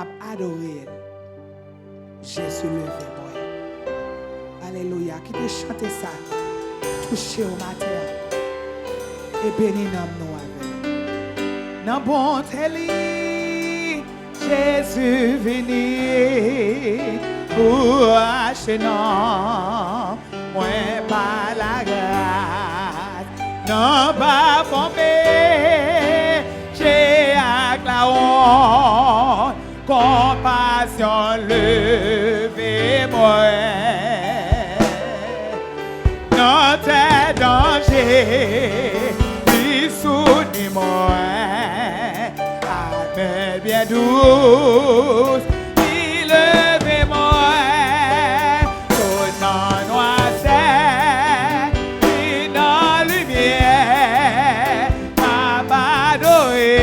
m'a adoré. Jésus levé moi. Alléluia. Qui peut chanter ça? Toucher au matin. Et béni nous avec. Dans bonté li, Jésus venu pour acheter non. Moi par la grâce. Non pas formé. J'ai acclamé. Compassion levée moi. Notre danger, soutenez-moi. Amen bien douce, levez-moi. Sonnant noisette, dans lumière, m'a adoré.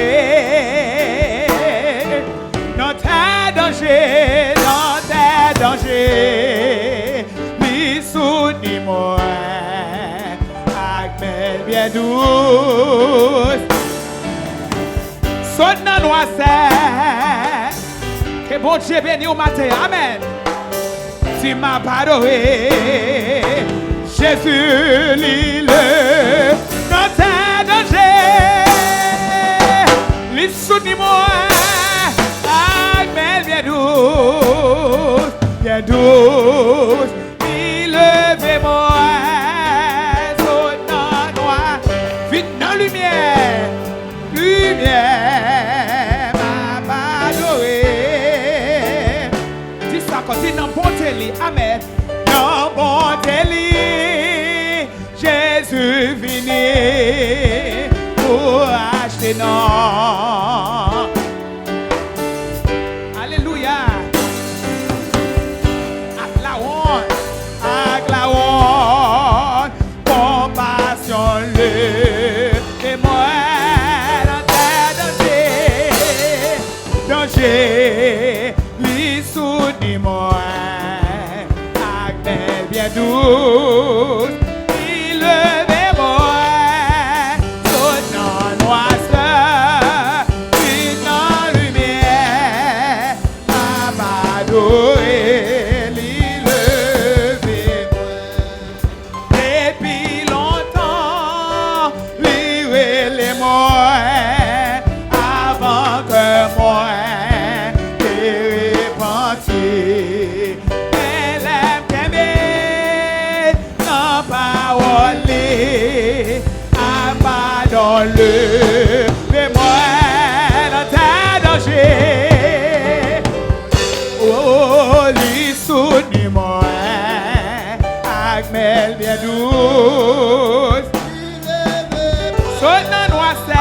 Danger, lui soutenez-moi, avec bien douce. Sonnant noisette, que bon Dieu bénisse au matin, amen. Tu m'as pardonné, Jésus, l'île, dans tes dangers, lui soutenez-moi. Bien douce, bien douce, levez-moi, sonnant noir, vite dans lumière, lumière, m'a adoré. Dis ça quand tu n'en bonté li, amen. Dans bonté li, Jésus venu pour acheter non. Lui soutenez-moi, avec bien douce, levez-moi, sonnant noisette, dans lumière, m'a adoré, levez-moi. Depuis longtemps, levez-moi, avant que moi. Dans le mémoire dans ta danger. Oh, lui soutenez-moi, avec mes bien douce. Sonnant noisette,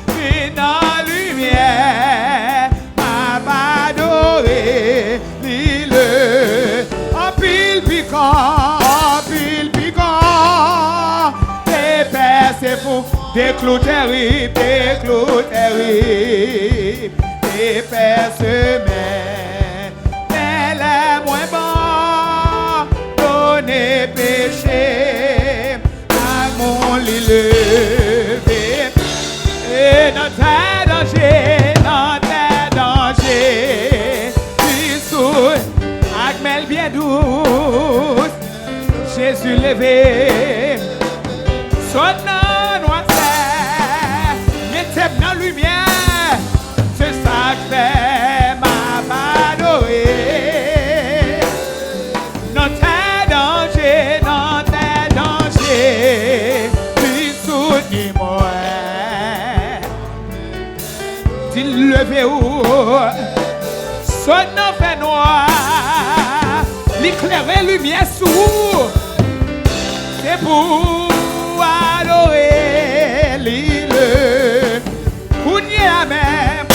puis dans lumière, m'a adoré, l'île, en pile piquant. C'est fou, des clous terribles, des semaines. Mais les moins bons, donner péché, à mon lit levé. Et dans tes dangers, Jésus, avec mes bien douce, Jésus levé. Sonnant noisette, mettez dans la lumière, c'est ça que fait m'a adoré. Dans tes dangers, puis soutenez-moi. Dis levez-vous, sonnant fait noir, l'éclairer lumière sous vous, c'est pour adorer l'île. Pougné amen,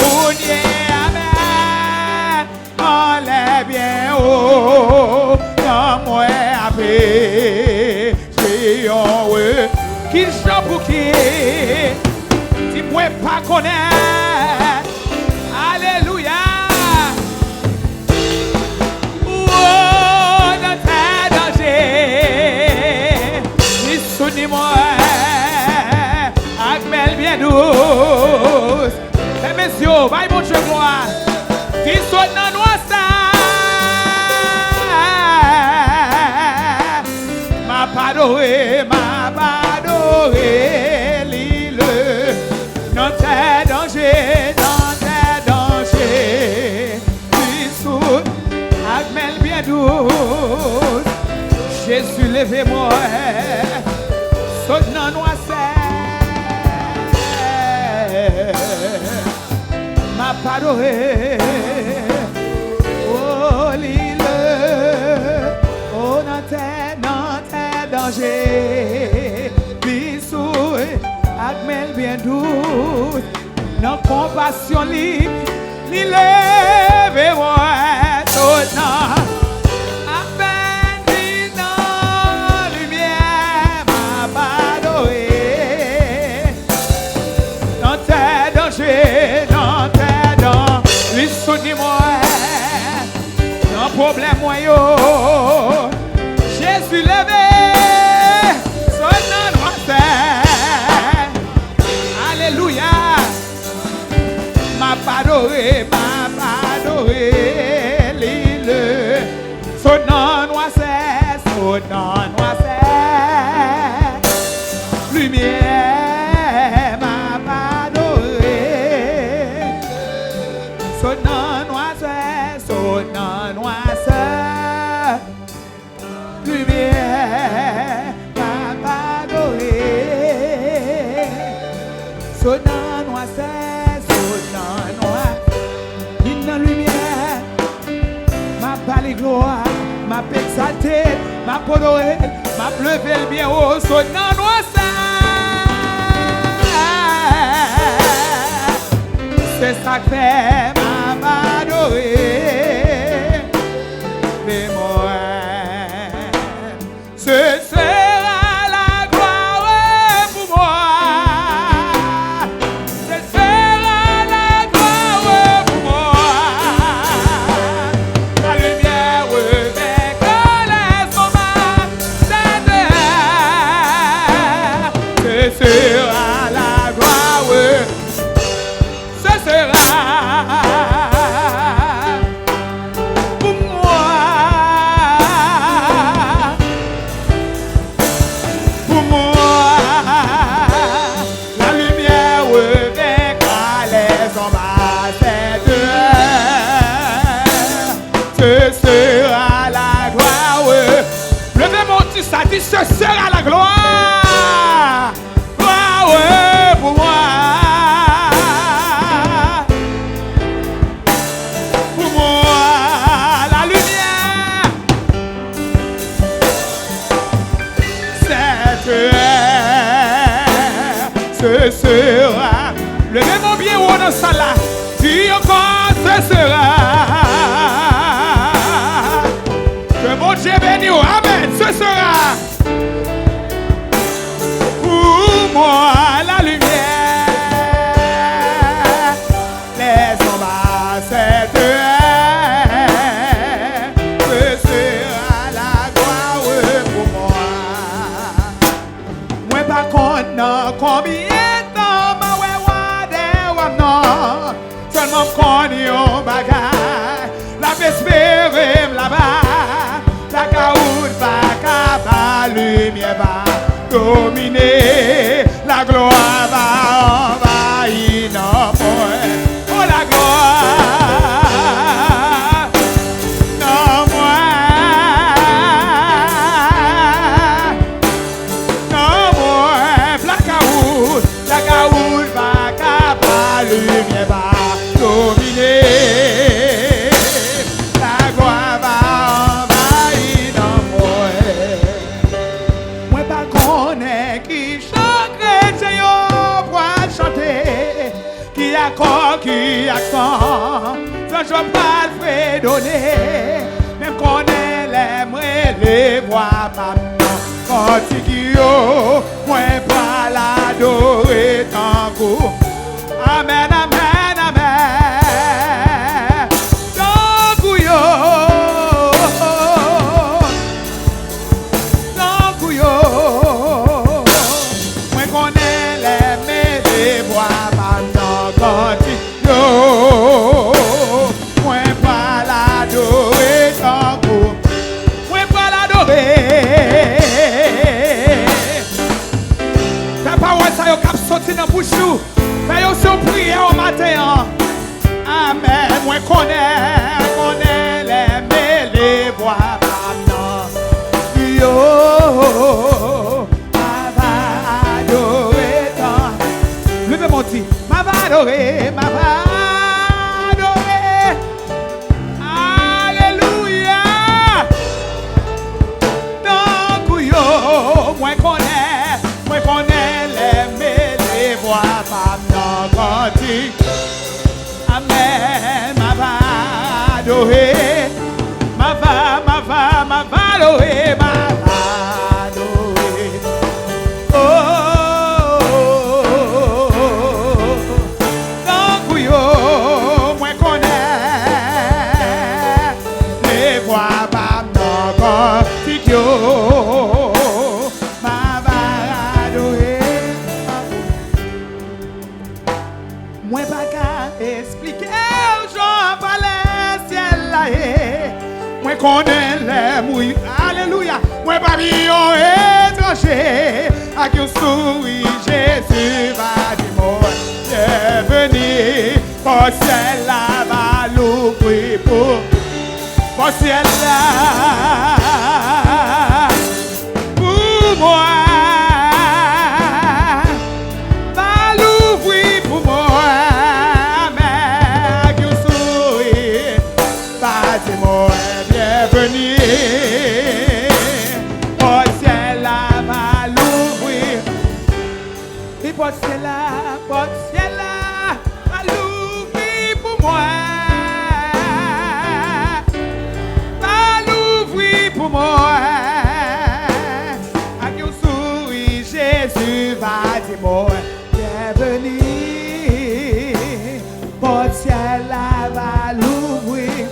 on l'est bien haut, dans moi après, c'est un ouais, qui chante pour qui, dis-moi pas connaître, alléluia. Oh, dans tes dangers, soutenez-moi, avec mes bien douce, et messieurs, yo, bye mon Dieu gloire. Dis saute dans noir ça. M'a pas adoré, l'île. Non t'es danger, Dis saute, agmel bien douce. Jésus levez-moi, saute dans noir ça. M'a pas adoré, oh l'île, oh non t'es danger, bisou, agmel bien douce, non compassion l'île, levez-moi, tout non, à peine dans lumière, m'a pas adoré, non t'es danger. Soutenez-moi, non problème moi yo. Jésus levé, son nom alléluia. M'a pas adoré, l'île. Son nom lumière, m'a pas adoré. Son nom lumière, m'a pas adoré. Son nom une lumière, m'a pas les gloires, m'a exalté, m'a adoré, m'a levé le bien haut. Son nom c'est ça que fait, m'a adoré. Mais moi, ce sera la gloire pour moi. Ce sera la gloire pour moi. La lumière revêt les hommes. Ce sera la gloire. Ce sera pour moi. Pour moi, la lumière revêtra les ambassadeurs. Ce sera la gloire. Levez mon petit, ça dit ce sera la gloire. Gloire pour moi. Ce sera, levez mon bien haut dans ça là, dis encore ce sera, que mon Dieu béni, amen, ce sera, pour moi la lumière, les ambassadeurs, ce sera la gloire pour moi, moi par contre, combien seulement qu'on y a bagage, la espérer là-bas, la caoute va la lumière va dominer, la gloire va envahir nos points. Oh la gloire, non moi, la caoute va la lumière va dominer, la gloire va envahir dans moi. Moi pas connais qui chante chrétien pour chanter, qui accord, qui accent, ça je pas le donner, même connais les voix maintenant, quand il moi pas l'adorer tant coup. Amen, amen, amen. Tant couillon, moi connais les voix maintenant quand il matin, amen, moi connais les voix maintenant. Yo, ma va adorer tant. Levez mon petit, ma va adorer, ma va adorer. Alléluia. Donc yo, moi connais les voix maintenant cantique. Amen, ma va adorer, ma va adorer, ma va adorer. Oh, donc yo, moi connais les voix maintenant cantique yo, ma va adorer. Moi pas qu'à expliquer aux gens par le ciel là. Moi connais les mouilles, alléluia. Moi pas bien étranger, à qui sourit Jésus va dire moi, bienvenue. Au ciel là va l'ouvrir pour, au ciel là pour moi. Au ciel là va l'ouvrir. Et au ciel là va l'ouvrir pour moi. Va l'ouvrir pour moi. À qui on sourit, Jésus va dire moi, bienvenue. Au ciel là va l'ouvrir.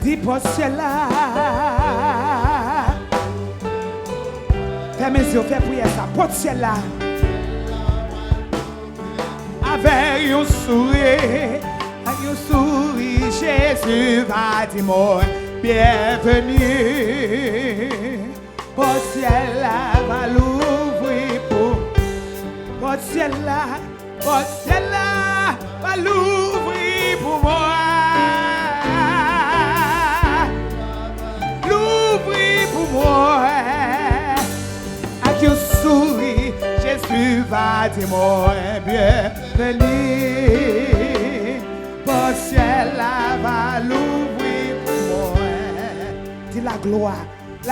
Dis pour ciel là. Fais mes yeux, fais prier ça. Pour ciel là. Avec un sourire, Jésus va dire moi, bienvenue. Pour ciel là va l'ouvrir pour. Pour ciel là va l'ouvrir pour moi. Pour moi, à qui on sourit, Jésus va dire moi, bienvenue. Pour ciel là va l'ouvrir pour moi. Dis la gloire.